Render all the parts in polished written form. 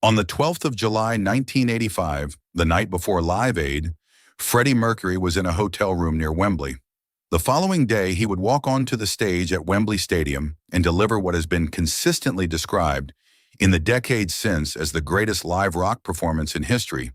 On the 12th of July, 1985, the night before Live Aid, Freddie Mercury was in a hotel room near Wembley. The following day, he would walk onto the stage at Wembley Stadium and deliver what has been consistently described in the decades since as the greatest live rock performance in history.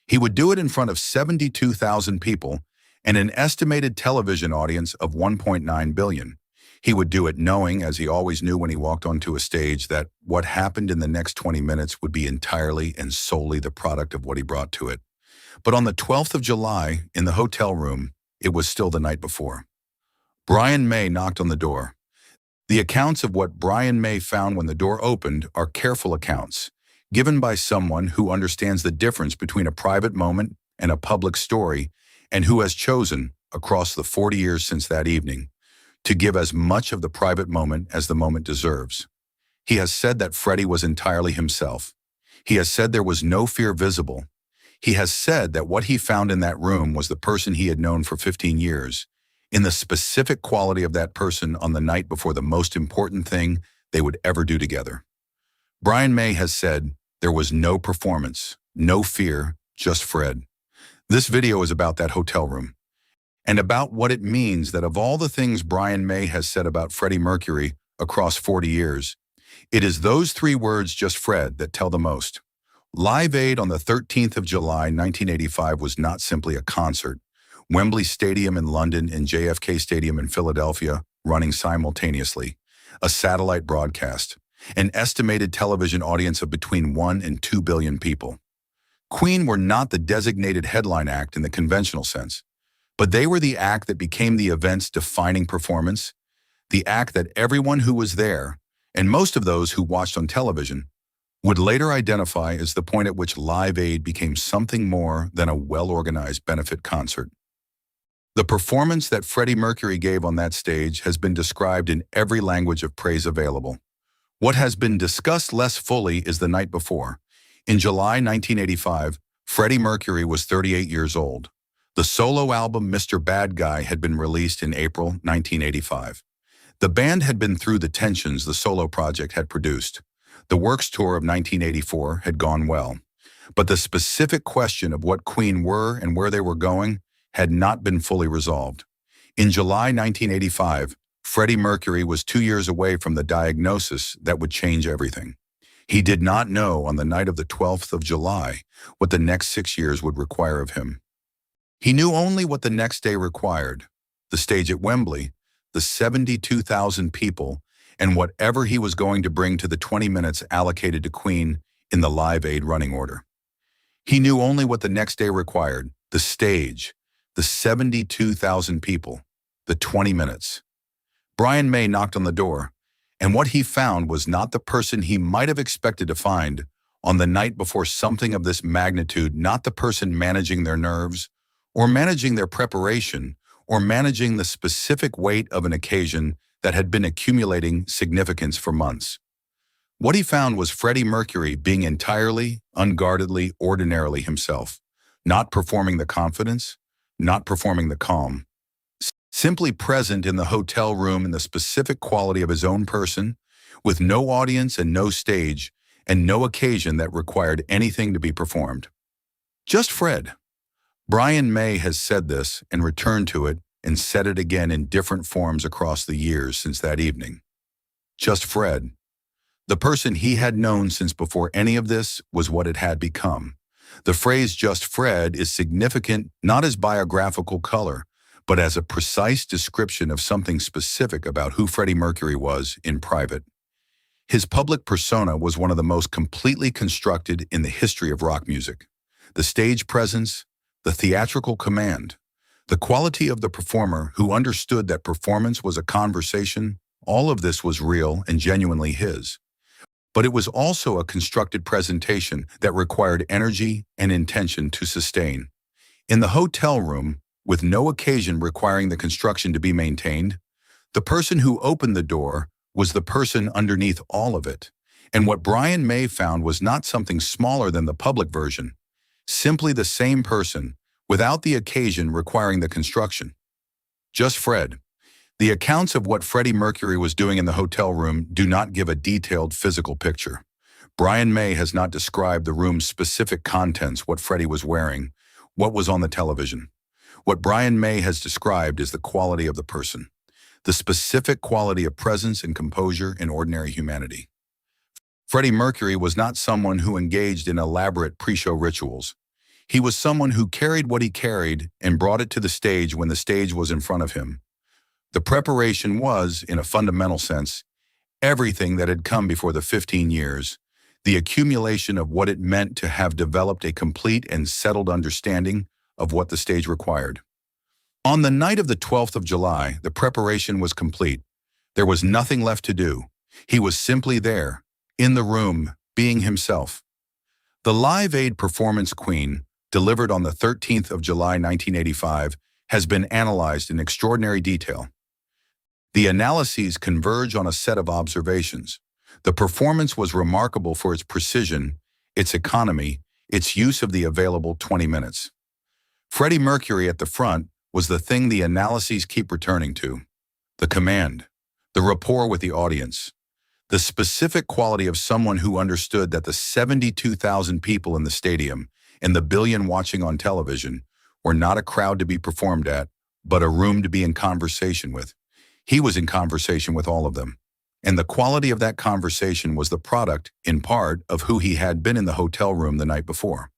He would do it in front of 72,000 people and an estimated television audience of 1.9 billion. He would do it knowing, as he always knew when he walked onto a stage, that what happened in the next 20 minutes would be entirely and solely the product of what he brought to it. But on the 12th of July, in the hotel room, it was still the night before. Brian May knocked on the door. The accounts of what Brian May found when the door opened are careful accounts, given by someone who understands the difference between a private moment and a public story, and who has chosen, across the 40 years since that evening, to give as much of the private moment as the moment deserves. He has said that Freddie was entirely himself. He has said there was no fear visible. He has said that what he found in that room was the person he had known for 15 years, in the specific quality of that person on the night before the most important thing they would ever do together. Brian May has said there was no performance, no fear, just Fred. This video is about that hotel room, and about what it means that of all the things Brian May has said about Freddie Mercury across 40 years, it is those three words, just Fred, that tell the most. Live Aid on the 13th of July, 1985 was not simply a concert. Wembley Stadium in London and JFK Stadium in Philadelphia running simultaneously, a satellite broadcast, an estimated television audience of between 1 and 2 billion people. Queen were not the designated headline act in the conventional sense, but they were the act that became the event's defining performance, the act that everyone who was there, and most of those who watched on television, would later identify as the point at which Live Aid became something more than a well-organized benefit concert. The performance that Freddie Mercury gave on that stage has been described in every language of praise available. What has been discussed less fully is the night before. In July 1985, Freddie Mercury was 38 years old. The solo album Mr. Bad Guy had been released in April 1985. The band had been through the tensions the solo project had produced. The Works Tour of 1984 had gone well, but the specific question of what Queen were and where they were going had not been fully resolved. In July 1985, Freddie Mercury was 2 years away from the diagnosis that would change everything. He did not know on the night of the 12th of July what the next 6 years would require of him. He knew only what the next day required: the stage at Wembley, the 72,000 people, and whatever he was going to bring to the 20 minutes allocated to Queen in the Live Aid running order. He knew only what the next day required: the stage, the 72,000 people, the 20 minutes. Brian May knocked on the door, and what he found was not the person he might have expected to find on the night before something of this magnitude, not the person managing their nerves, or managing their preparation, or managing the specific weight of an occasion that had been accumulating significance for months. What he found was Freddie Mercury being entirely, unguardedly, ordinarily himself, not performing the confidence, not performing the calm, simply present in the hotel room in the specific quality of his own person, with no audience and no stage, and no occasion that required anything to be performed. Just Fred. Brian May has said this and returned to it and said it again in different forms across the years since that evening. Just Fred. The person he had known since before any of this was what it had become. The phrase "just Fred" is significant not as biographical color, but as a precise description of something specific about who Freddie Mercury was in private. His public persona was one of the most completely constructed in the history of rock music. The stage presence, the theatrical command, the quality of the performer who understood that performance was a conversation, all of this was real and genuinely his. But it was also a constructed presentation that required energy and intention to sustain. In the hotel room, with no occasion requiring the construction to be maintained, the person who opened the door was the person underneath all of it. And what Brian May found was not something smaller than the public version, simply the same person, without the occasion requiring the construction. Just Fred. The accounts of what Freddie Mercury was doing in the hotel room do not give a detailed physical picture. Brian May has not described the room's specific contents, what Freddie was wearing, what was on the television. What Brian May has described is the quality of the person, the specific quality of presence and composure in ordinary humanity. Freddie Mercury was not someone who engaged in elaborate pre-show rituals. He was someone who carried what he carried and brought it to the stage when the stage was in front of him. The preparation was, in a fundamental sense, everything that had come before the 15 years, the accumulation of what it meant to have developed a complete and settled understanding of what the stage required. On the night of the 12th of July, the preparation was complete. There was nothing left to do. He was simply there, in the room, being himself. The Live Aid performance Queen, delivered on the 13th of July 1985, has been analyzed in extraordinary detail. The analyses converge on a set of observations. The performance was remarkable for its precision, its economy, its use of the available 20 minutes. Freddie Mercury at the front was the thing the analyses keep returning to. The command, the rapport with the audience, the specific quality of someone who understood that the 72,000 people in the stadium and the billion watching on television were not a crowd to be performed at, but a room to be in conversation with. He was in conversation with all of them. And the quality of that conversation was the product, in part, of who he had been in the hotel room the night before.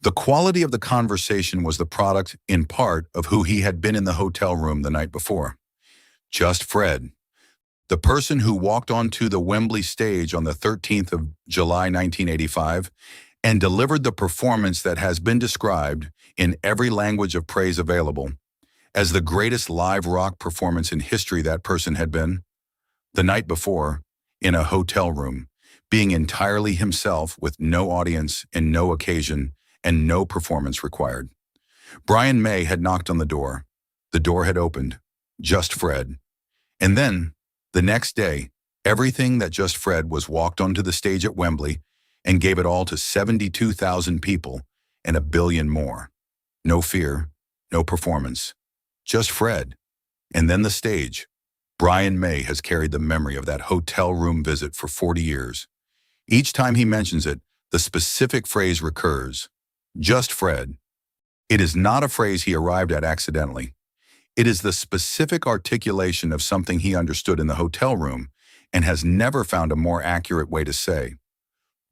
The quality of the conversation was the product, in part, of who he had been in the hotel room the night before. Just Fred. The person who walked onto the Wembley stage on the 13th of July 1985 and delivered the performance that has been described, in every language of praise available, as the greatest live rock performance in history that person had been. The night before, in a hotel room, being entirely himself with no audience and no occasion and no performance required. Brian May had knocked on the door. The door had opened. Just Fred. And then, the next day, everything that Just Fred was walked onto the stage at Wembley and gave it all to 72,000 people and a billion more. No fear, no performance. Just Fred. And then the stage. Brian May has carried the memory of that hotel room visit for 40 years. Each time he mentions it, the specific phrase recurs. Just Fred. It is not a phrase he arrived at accidentally. It is the specific articulation of something he understood in the hotel room and has never found a more accurate way to say.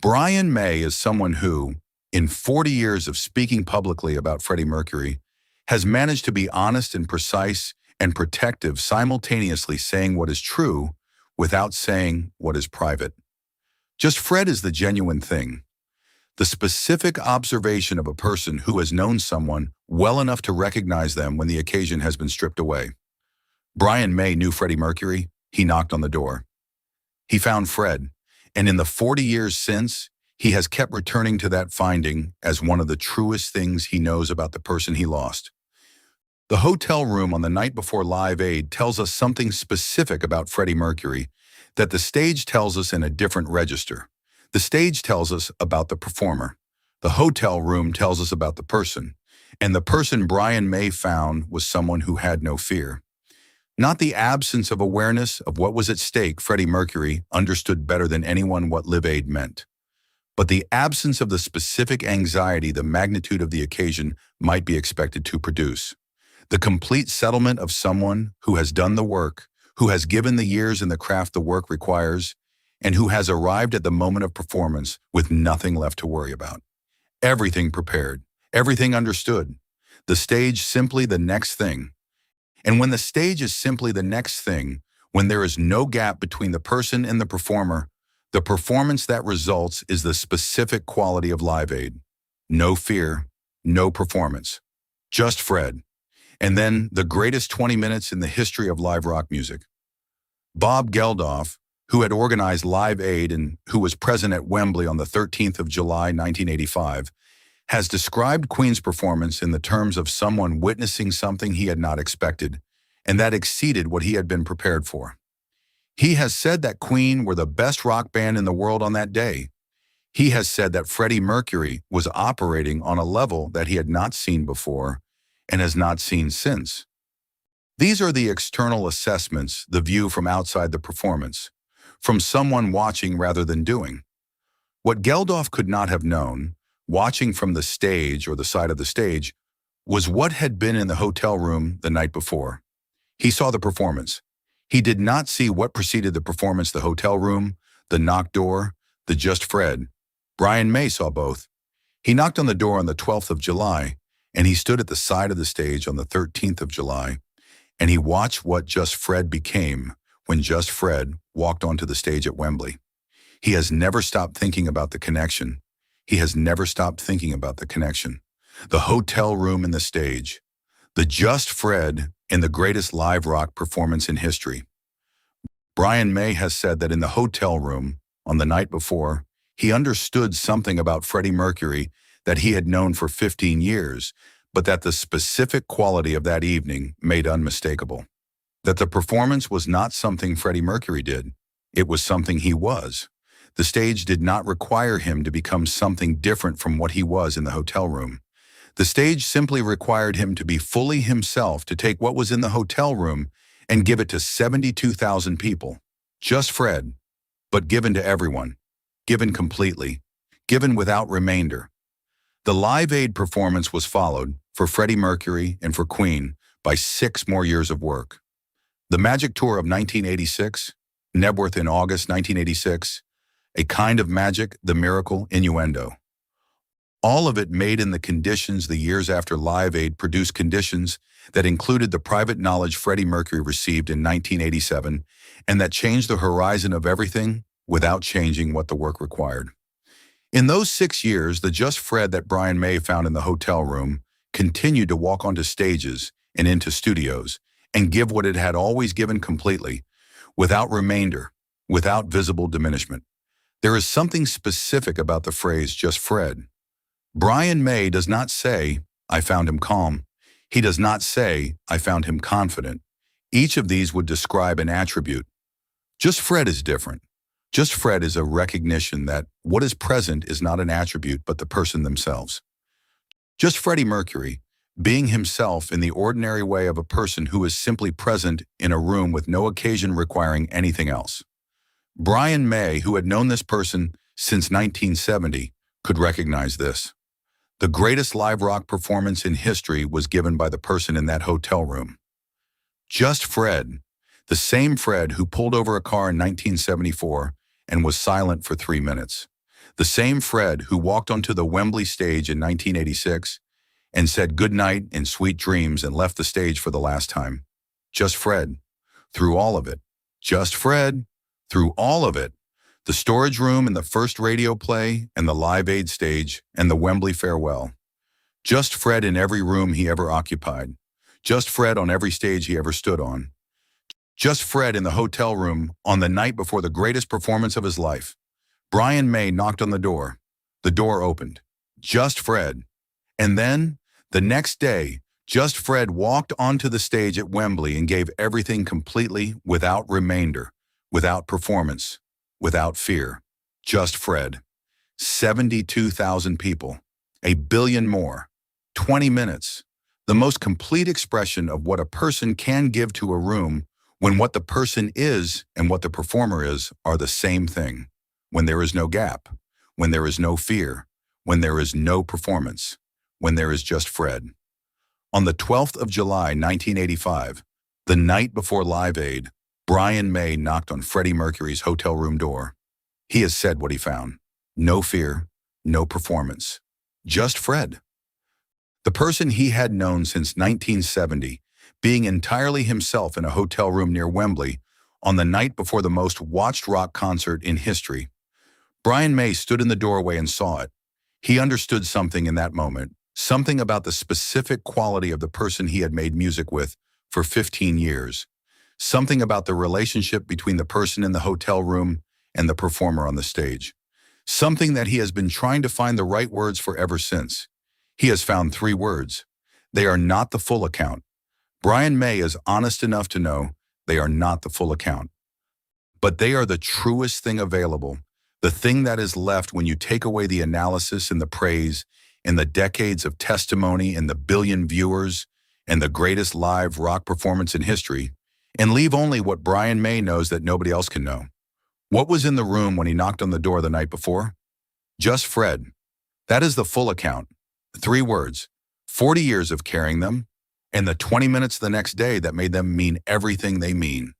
Brian May is someone who, in 40 years of speaking publicly about Freddie Mercury, has managed to be honest and precise and protective, simultaneously saying what is true without saying what is private. Just Fred is the genuine thing. The specific observation of a person who has known someone well enough to recognize them when the occasion has been stripped away. Brian May knew Freddie Mercury. He knocked on the door. He found Fred, and in the 40 years since, he has kept returning to that finding as one of the truest things he knows about the person he lost. The hotel room on the night before Live Aid tells us something specific about Freddie Mercury that the stage tells us in a different register. The stage tells us about the performer. The hotel room tells us about the person. And the person Brian May found was someone who had no fear. Not the absence of awareness of what was at stake. Freddie Mercury understood better than anyone what Live Aid meant. But the absence of the specific anxiety the magnitude of the occasion might be expected to produce. The complete settlement of someone who has done the work, who has given the years in the craft the work requires, and who has arrived at the moment of performance with nothing left to worry about. Everything prepared, everything understood. The stage simply the next thing. And when the stage is simply the next thing, when there is no gap between the person and the performer, the performance that results is the specific quality of Live Aid. No fear, no performance. Just Fred. And then the greatest 20 minutes in the history of live rock music. Bob Geldof, who had organized Live Aid and who was present at Wembley on the 13th of July 1985, has described Queen's performance in the terms of someone witnessing something he had not expected, and that exceeded what he had been prepared for. He has said that Queen were the best rock band in the world on that day. He has said that Freddie Mercury was operating on a level that he had not seen before and has not seen since. These are the external assessments, the view from outside the performance, from someone watching rather than doing. What Geldof could not have known, watching from the stage or the side of the stage, was what had been in the hotel room the night before. He saw the performance. He did not see what preceded the performance: the hotel room, the knocked door, the Just Fred. Brian May saw both. He knocked on the door on the 12th of July, and he stood at the side of the stage on the 13th of July, and he watched what Just Fred became when Just Fred walked onto the stage at Wembley. He has never stopped thinking about the connection. He has never stopped thinking about the connection. The hotel room and the stage. The Just Fred in the greatest live rock performance in history. Brian May has said that in the hotel room, on the night before, he understood something about Freddie Mercury that he had known for 15 years, but that the specific quality of that evening made unmistakable. That the performance was not something Freddie Mercury did. It was something he was. The stage did not require him to become something different from what he was in the hotel room. The stage simply required him to be fully himself, to take what was in the hotel room and give it to 72,000 people. Just Fred, but given to everyone. Given completely. Given without remainder. The Live Aid performance was followed, for Freddie Mercury and for Queen, by 6 more years of work. The Magic Tour of 1986, Nebworth in August 1986, A Kind of Magic, The Miracle, Innuendo. All of it made in the conditions the years after Live Aid produced, conditions that included the private knowledge Freddie Mercury received in 1987 and that changed the horizon of everything without changing what the work required. In those 6 years, the Just Fred that Brian May found in the hotel room continued to walk onto stages and into studios and give what it had always given completely, without remainder, without visible diminishment. There is something specific about the phrase Just Fred. Brian May does not say, "I found him calm." He does not say, "I found him confident." Each of these would describe an attribute. Just Fred is different. Just Fred is a recognition that what is present is not an attribute but the person themselves. Just Freddie Mercury, being himself in the ordinary way of a person who is simply present in a room with no occasion requiring anything else. Brian May, who had known this person since 1970, could recognize this. The greatest live rock performance in history was given by the person in that hotel room. Just Fred, the same Fred who pulled over a car in 1974 and was silent for 3 minutes. The same Fred who walked onto the Wembley stage in 1986 and said good night and sweet dreams and left the stage for the last time. Just Fred, through all of it. Just Fred, through all of it. The storage room and the first radio play and the Live Aid stage and the Wembley farewell. Just Fred in every room he ever occupied. Just Fred on every stage he ever stood on. Just Fred in the hotel room on the night before the greatest performance of his life. Brian May knocked on the door. The door opened. Just Fred. And then, the next day, Just Fred walked onto the stage at Wembley and gave everything completely, without remainder, without performance, without fear. Just Fred. 72,000 people. 1 billion more. 20 minutes. The most complete expression of what a person can give to a room when what the person is and what the performer is are the same thing. When there is no gap. When there is no fear. When there is no performance. When there is just Fred. On the 12th of July, 1985, the night before Live Aid, Brian May knocked on Freddie Mercury's hotel room door. He has said what he found. No fear, no performance. Just Fred. The person he had known since 1970, being entirely himself in a hotel room near Wembley on the night before the most watched rock concert in history. Brian May stood in the doorway and saw it. He understood something in that moment, something about the specific quality of the person he had made music with for 15 years. Something about the relationship between the person in the hotel room and the performer on the stage. Something that he has been trying to find the right words for ever since. He has found 3 words. They are not the full account. Brian May is honest enough to know they are not the full account. But they are the truest thing available, the thing that is left when you take away the analysis and the praise and the decades of testimony and the billion viewers and the greatest live rock performance in history, and leave only what Brian May knows that nobody else can know. What was in the room when he knocked on the door the night before? Just Fred. That is the full account. 3 words, 40 years of carrying them, and the 20 minutes the next day that made them mean everything they mean.